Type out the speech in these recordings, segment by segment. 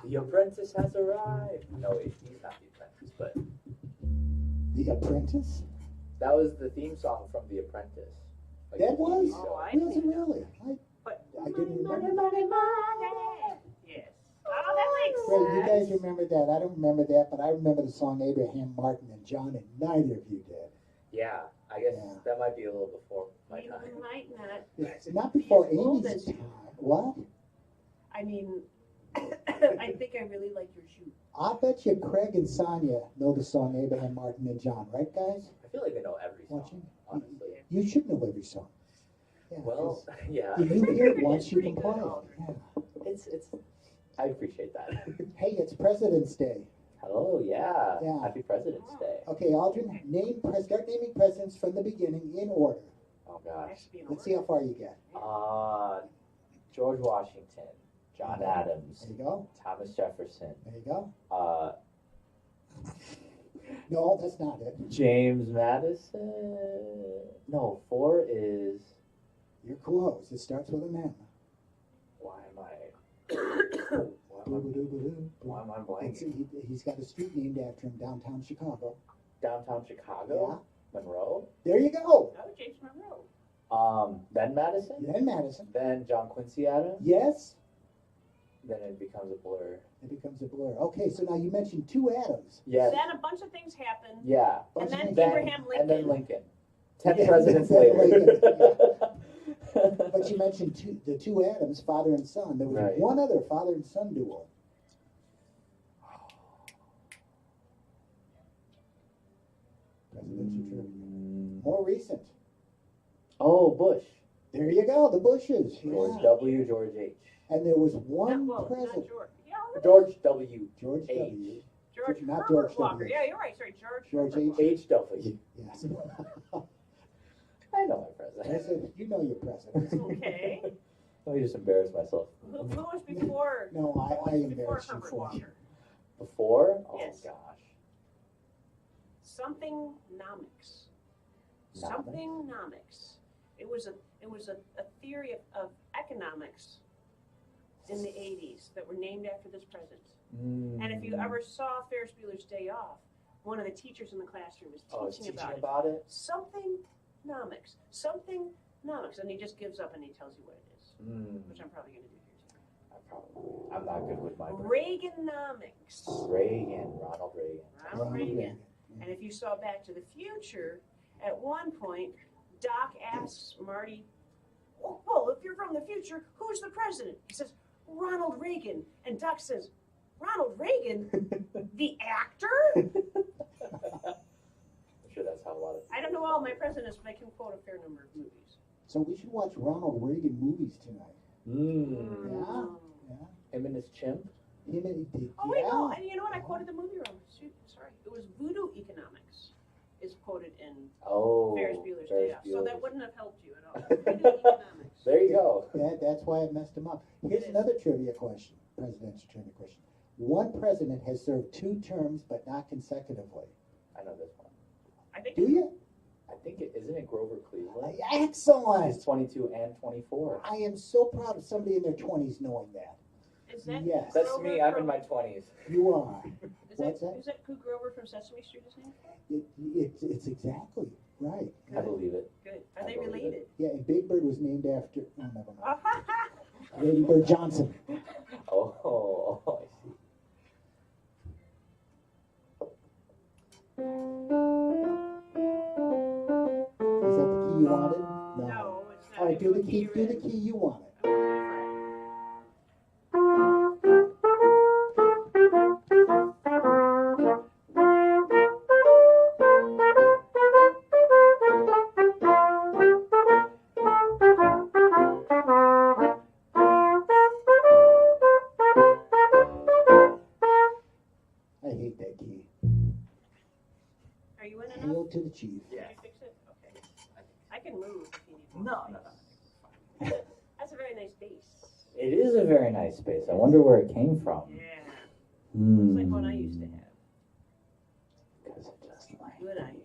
The apprentice has arrived. No, wait, he's not the apprentice, but The Apprentice? that was the theme song from The Apprentice. Like That the TV was? show. Was it really? But I didn't remember. money. Yes. Oh, that makes Well, sense. you guys remember that. I don't remember that, but I remember the song Abraham Martin and John, and neither of you did. Yeah, I guess Yeah. that might be a little before my You time. might not. It's not before Be as old Amy's as you. time. What? I mean, I think I really like your shoe. I bet you Craig and Sonia know the song Abraham Martin and John, right, guys? I feel like I know every song, Watching? honestly. You should know every song. Yeah, Well, 'cause yeah, if you hear it once, It's you pretty can good, play it. Aldrin. Yeah. it's. I appreciate that. Hey, it's President's Day. Hello, yeah. Yeah. Happy President's Day. Okay, Aldrin, start naming presidents from the beginning in order. Oh It gosh. has to be in Let's see how far you get. George Washington, John Adams, There you go. Thomas Jefferson, There you go. uh, No, that's not it. James Madison. No, 4 is. You're close. It starts with an M. Why am I? Boo-ba-doo-ba-doo. Why am I It's- blanking? He's got a street named after him downtown Chicago. Downtown Chicago, Monroe. Mm-hmm. There you go. Oh, James Monroe. Then Madison. Then Madison. Then John Quincy Adams. Yes, Then it becomes a blur. it becomes a blur. Okay, so now you mentioned two Adams. Yes. Then a bunch of things happened. Yeah. And then Then- Abraham Lincoln. And then Lincoln. 10 Yeah, presidents then later. But you mentioned the two Adams, father and son. There was Right. one other father and son duo. Presidential trivia. More recent. Oh, Bush. There you go, the Bushes. George Yeah. W. George H. And there was one Not president. George. Yeah, George W. George H. W. George not Herbert George Walker. W. Yeah, you're right. Sorry, George George Herbert H. Walker. HW. Yes. I know my I president. said, you know your president. Okay. Let me just embarrass myself. Who was before? No, I Who was before embarrassed you Herbert for you. Walker? Before? Oh, Yes. gosh. Something nomics. Nomics? Something nomics. It was a theory of economics in the 80s that were named after this president. And if you ever saw Ferris Bueller's Day Off, one of the teachers in the classroom is Oh, it's teaching teaching about it. about it? Something nomics. Something nomics. And he just gives up and he tells you what it is, which I'm probably going to do here I'm not good with my too. brain. Reaganomics. Reagan, Ronald Reagan. Ronald Reagan. And if you saw Back to the Future, at one point, Doc asks Marty, well, if you're from the future, who's the president? He says, Ronald Reagan. And Doc says, Ronald Reagan? The actor? I'm sure that's how a lot of. I don't know all my presidents, but I can quote a fair number of movies. So we should watch Ronald Reagan movies tonight. Yeah. Yeah. Him and his chimp? Him and he, Oh, wait, no. yeah. And you know what? I quoted the movie wrong. Shoot, sorry. It was Voodoo Economics is quoted in Oh. Ferris Bueller's Day Ferris Off. So that Bueller's. wouldn't have helped you at all. Voodoo Economics. There you go. That's why I messed him up. Here's another trivia question, presidential trivia question. One president has served 2 terms, but not consecutively. I know this one. I think Do you? I think isn't it Grover Cleveland? Excellent. He's 22 and 24. I am so proud of somebody in their 20s knowing that. Is that Yes. That's Grover me. I'm from- in my 20s. You are. Is What's that, that? is that who Grover from Sesame Street is named? It's exactly right. I believe it. Good. Are I they believe related? Yeah, and Big Bird was named after, oh, never mind. Oh, Lady Bird Johnson. Oh, I see. Is that the key you wanted? no, it's not. All right, Maybe do the what key, you're do the in. key you wanted. chief. Yeah. Did you fix it? Okay. I can move if you need No, more no, space. no. That's a very nice base. It is a very nice space. I wonder where it came from. Yeah. Hmm. It's like one I used to have. Because it just like. Good idea.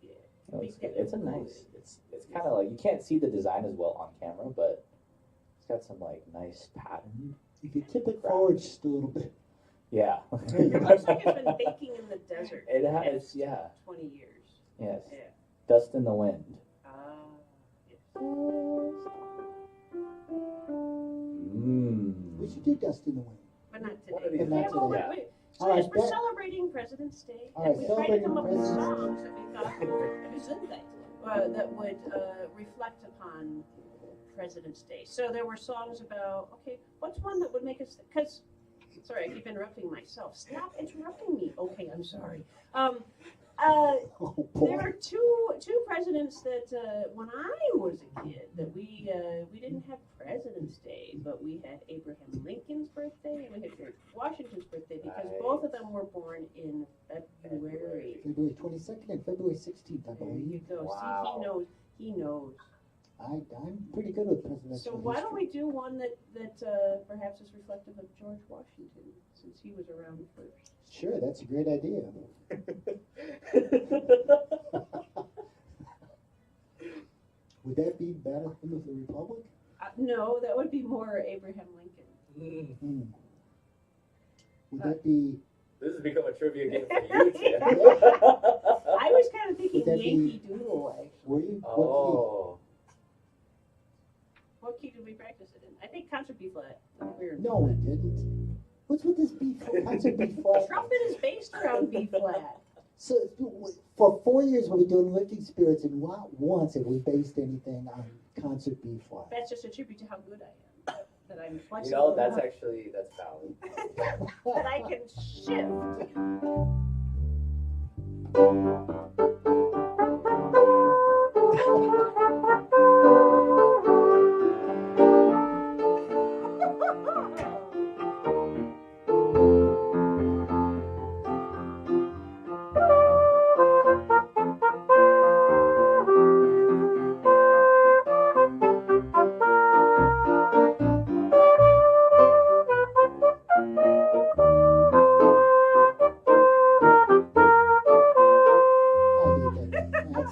Yeah. It looks good. It's a nice. It's kind of like you can't see the design as well on camera, but it's got some like nice pattern. If you tip it forward just a little bit. Yeah. It looks like it's been baking in the desert. It for the has, past yeah. 20 years. Yes. Yeah. Dust in the wind. Ah. Yes. Mmm. We should do dust in the wind. But not One today. of these But not Yeah, well, today. wait. All right, So we're that- celebrating President's Day, All and right, we tried to come up with celebrating songs that we thought that would reflect upon President's Day. So there were songs about, okay, what's one that would make us, because, sorry, I keep interrupting myself. Stop interrupting me. Okay, I'm sorry. Oh, There boy. are two presidents that when I was a kid that we didn't have President's Day, but we had Abraham Lincoln's birthday and we had George Washington's birthday because both of them were born in February. February 22nd and February 16th, I There you believe. go. Wow. See, he knows. I'm pretty good with presidential So why don't history. we do one that perhaps is reflective of George Washington since he was around first? Sure, that's a great idea. Would that be Battle Hymn of the Republic? No, that would be more Abraham Lincoln. Hmm. Would that be? This has become a trivia game for you, Tim. I was kind of thinking Would that be- Yankee Doodle, actually. Were you? Oh. What key did we practice it in? I think concert B flat. What key? No, we didn't. What's with this B concert B flat? Trumpet is based around B flat. So for 4 years we've been doing Lifting Spirits, and not once have we based anything on concert B flat. That's just a tribute to how good I am. That I'm You flexible. know, that's enough actually, that's valid. that I can shift.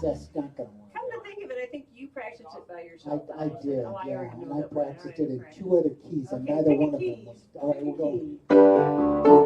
That's not gonna work. Come to think of it, I think you practiced it by yourself. I did, Oh, I yeah, already know and I that one. practiced All it in right, 2 other keys, and Okay, neither pick a one of key. them was. All right, we'll Pick a go. key.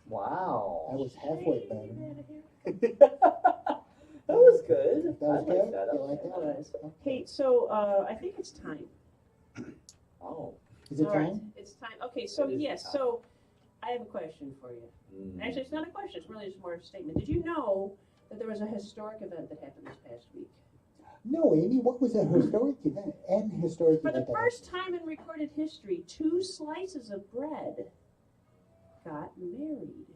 I Wow. was halfway better. That was good. That was I like good? that. You like that? Was. Hey, so I think it's time. Oh. Is it All right, time? it's time. Okay, so It is yes, time. so I have a question for you. Mm. Actually, it's not a question, it's really just more of a statement. Did you know that there was a historic event that happened this past week? No, Amy, what was a historic event? For the first time in recorded history, 2 slices of bread got married.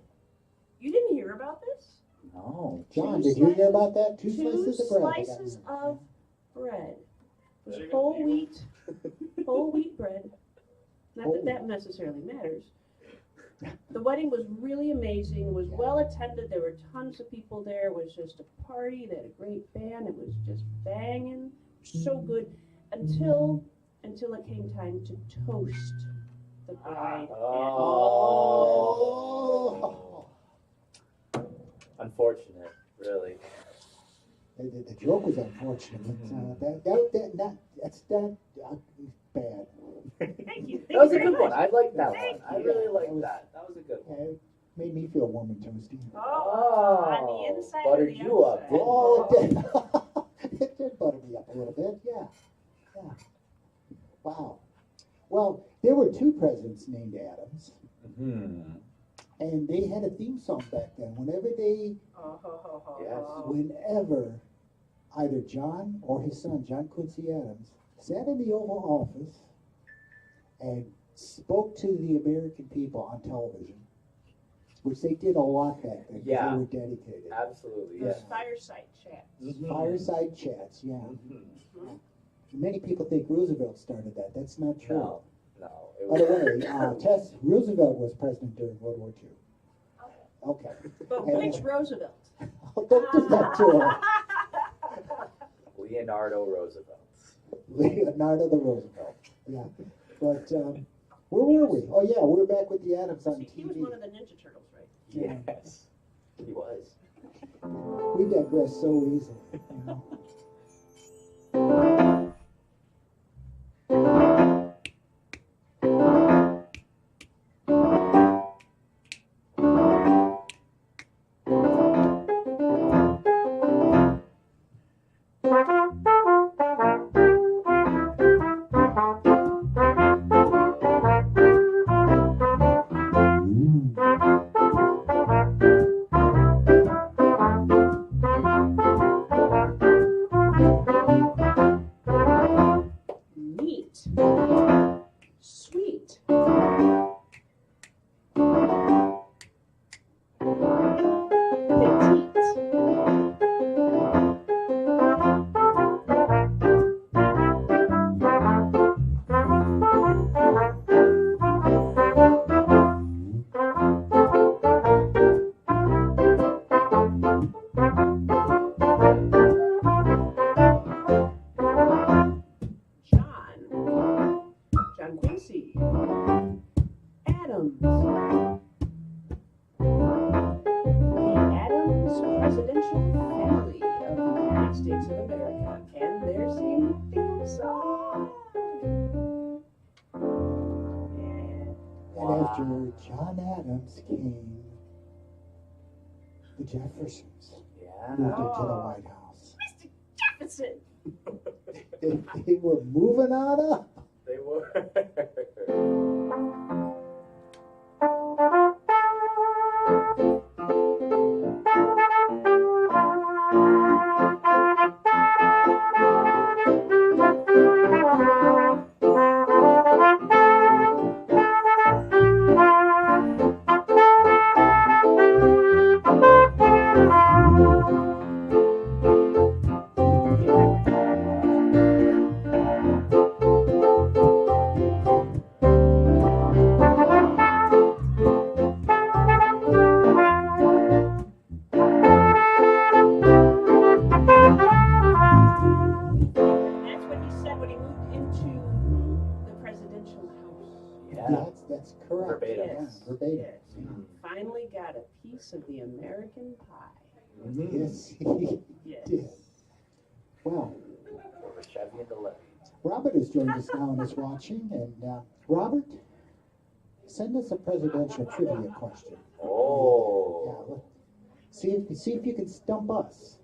You didn't hear about this? No. John, 2 did you hear slices- about that? 2 2 slices of bread. slices of bread. It was whole wheat bread. Not that that necessarily matters. The wedding was really amazing. It was well attended. There were tons of people there. It was just a party. They had a great band. It was just banging. So good. until it came time to toast the bride. Oh. Unfortunate, really. The joke was unfortunate. That's bad. Thank you. That was a very good one. much. I liked that Thank one. I you. really liked that. That was a good one. It made me feel warm and toasty. Oh, on the inside or buttered the you up, outside? didn't Oh, it did. It did butter me up a little bit, yeah. Wow. Well, there were two presidents named Adams, Mm-hmm. and they had a theme song back then. Whenever either John or his son, John Quincy Adams, sat in the Oval Office and spoke to the American people on television, which they did a lot back then, because Yeah. they were dedicated. Absolutely, Those yes. fireside chats. Mhm. Fireside chats, yeah. Mhm. Many people think Roosevelt started that. That's not true. No, it By the was. way, Roosevelt was president during World War II. Okay. But And- which Roosevelt? Don't do that to her. Leonardo Roosevelt. Leonardo the Roosevelt. Yeah. But where were we? Oh yeah, we were back with the Adams on See, he was TV. one of the Ninja Turtles, right? Yes, he was. We digress so easily. You know? Neat. Sweet. Petite. John Quincy, Adams, the Adams presidential family of the United States of America, and their theme song. And after John Adams came the Jeffersons. Yeah. Moved into the White House. Mr. Jefferson. They were moving on up. They were. That's what he said when he moved into the presidential house. Yeah. That's correct. Verbatim. Yeah, verbatim. Yes. Finally got a piece of the American pie. Mhm. Yes, he Yes. did. Well, Over Chevy and the left. Robert has joined us now and is watching. And Robert, send us a presidential trivia question. Oh. Yeah, see if you can stump us.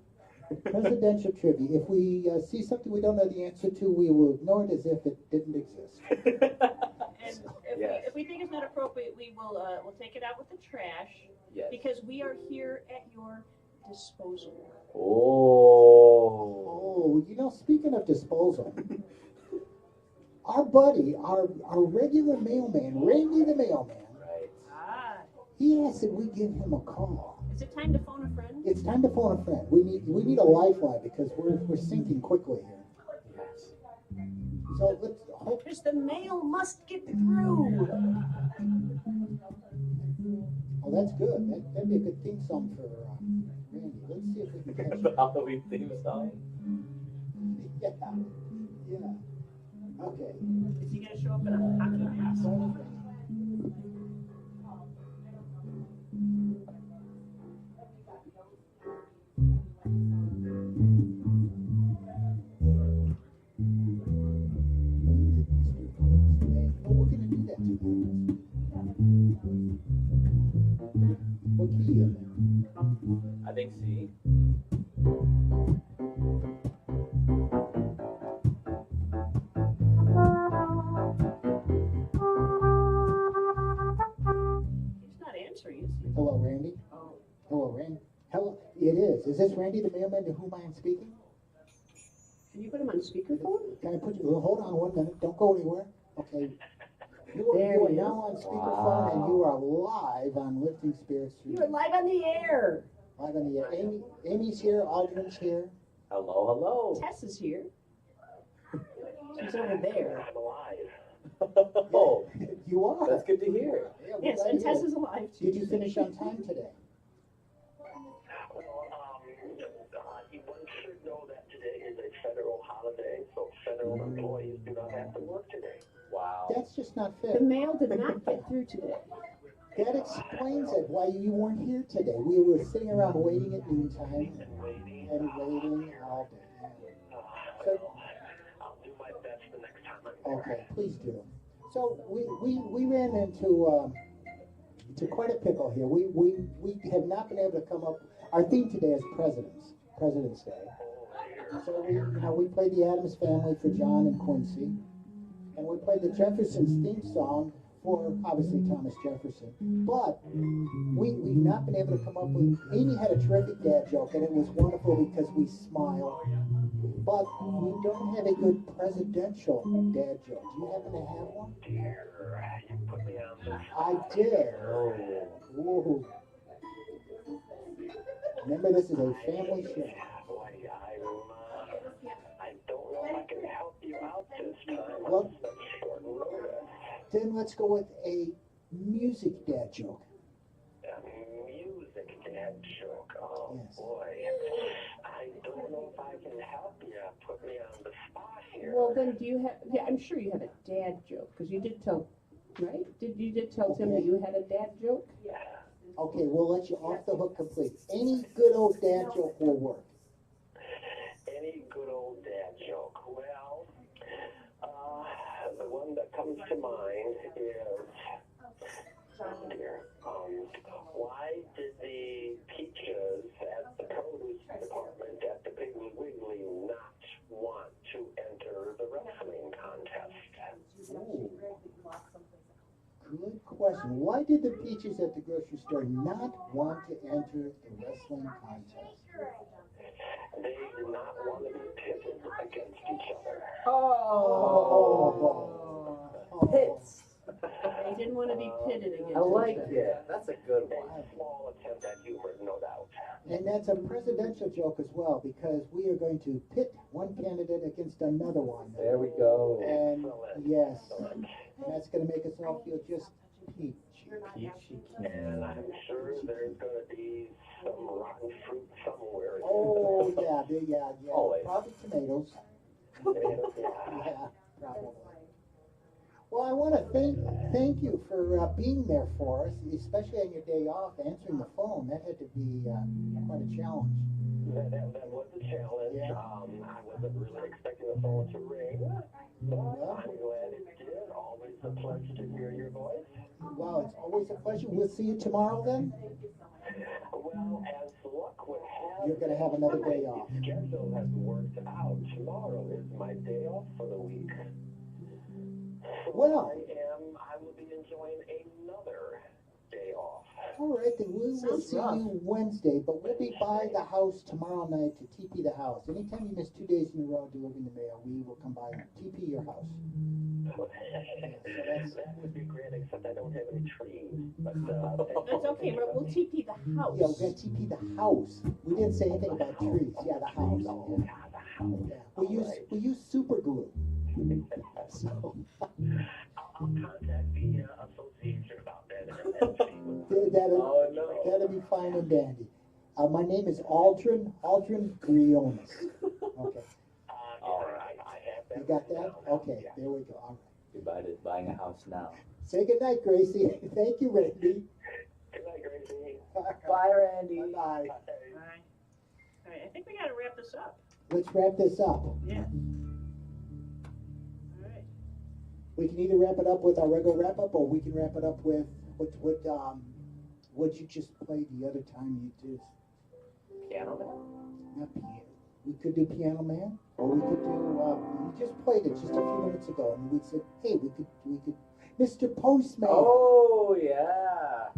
Presidential trivia. If we see something we don't know the answer to, we will ignore it as if it didn't exist. And Yes. if we think it's not appropriate, we will we'll take it out with the trash Yes. because we are here at your disposal. Oh. Oh, speaking of disposal, our buddy, our regular mailman, Randy the mailman, Right. Ah, he asked that we give him a call. is it time to phone a friend? It's time to phone a friend. We need a lifeline because we're sinking quickly here. Yes. So let's hope. Because the mail must get through. Oh, that's good. That'd be a good theme song for Randy. Let's see if we can catch The Halloween theme song. Yeah, yeah. Okay. Is he gonna show up in a hockey mask? Phone is ringing. Oh, we're gonna do that today. What key is it? I think C. He's not answering, is he? Hello, Randy. Oh. Hello, Randy. Hello. It is. Is this Randy the mailman to whom I am speaking? Can you put him on speakerphone? Can I put you? Well, hold on 1 minute. Don't go anywhere. Okay. You There are he now on speakerphone and Wow. you are live on Lifting Spirits. You are live on the air. Live on the air. Amy's here. Audrey's here. Hello, hello. Tess is here. She's over there. I'm alive. Oh, You are. that's good to hear. Yeah, we're Yes, glad and you're Tess here. is alive too. Did you finish on time today? Well, one should know that today is a federal holiday, so federal employees do not have to work today. Wow. That's just not The fair. mail did not get through today. That explains it, why you weren't here today. We were sitting around waiting at noontime And waiting. and waiting all day. Well, I'll do my best the next time I'm there. Okay, please do. So we ran into to quite a pickle here. We have not been able to come up. Our theme today is President's Day. So we played the Addams Family for John and Quincy, and we played the Jeffersons theme song for obviously Thomas Jefferson. But we've not been able to come up with. Amy had a terrific dad joke, and it was wonderful because we smiled. But we don't have a good presidential dad joke. Do you happen to have one? Dear, you put me on this. I did. Oh. Whoa. Remember, this is a family show. Boy, I don't know if I can help you out this time. Well- That's short notice. Then let's go with a music dad joke. A music dad joke. Oh Yes. boy. I don't know if I can help you. Put me on the spot here. Well, then do you have? Yeah, I'm sure you have a dad joke because you did tell, right? You did tell Tim that Okay. you had a dad joke? Yeah. Okay, we'll let you off the hook complete. Any good old dad joke will work. Any good old dad joke? Well, the one that comes to mind is, oh dear, why did the peaches at the produce department at the Piggly Wiggly not want to enter the wrestling contest? Ooh. Good question. Why did the peaches at the grocery store not want to enter the wrestling contest? They did not want to be pitted against each other. Oh. Pits. They didn't want to be pitted against I like each other. it. That's a good A one. small attempt at humor, no doubt. And that's a presidential joke as well, because we are going to pit one candidate against another one. There we go. And yes, Excellent. and that's going to make us all feel just peachy. Peachy And can. I'm sure there's going to be some rotten fruit somewhere. Oh yeah. Always. Probably tomatoes. Yeah. Yeah, probably. Well, I want to thank you for being there for us, especially on your day off, answering the phone. That had to be quite a challenge. That was a challenge. Yeah. I wasn't really expecting the phone to ring, but I'm glad it did. Always a pleasure to hear your voice. Wow, it's always a pleasure. We'll see you tomorrow then. Well, as luck would have You're going to have another day off. the schedule has worked out. Tomorrow is my day off for the week. So Well. I will be enjoying another day off. All right, then we will Sounds see rough. you Wednesday, but we'll be by the house tomorrow night to TP the house. Anytime you miss 2 days in a row delivering the mail, we will come by and TP your house. That would be great, except I don't have any trees. But That's okay, but we'll TP the house. Yeah, we're going to TP the house. We didn't say anything about trees. Yeah, the house. Oh, Yeah. God, the house. Yeah. We use super glue. So I'll contact the association about that and see what Oh, no. that'll be fine and dandy. My name is Aldrin Briones. Okay. All right. I have You got that? Okay, there we go. All right. You're buying a house now. Say goodnight, Gracie. Thank you, Randy. Good night, Gracie. Bye, Randy. Bye-bye. All right. All right, I think we got to wrap this up. Let's wrap this up. Yeah. All right. We can either wrap it up with our regular wrap up, or we can wrap it up with what you just played the other time. You just Piano Man. not piano. We could do Piano Man, or we could do. You just played it just a few minutes ago, and we said, hey, we could, Mr. Postman. Oh yeah.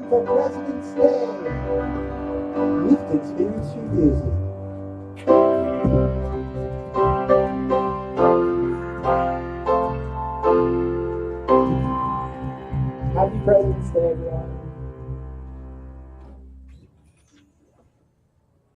For President's Day. Lifted spirits through music. Happy President's Day, everyone.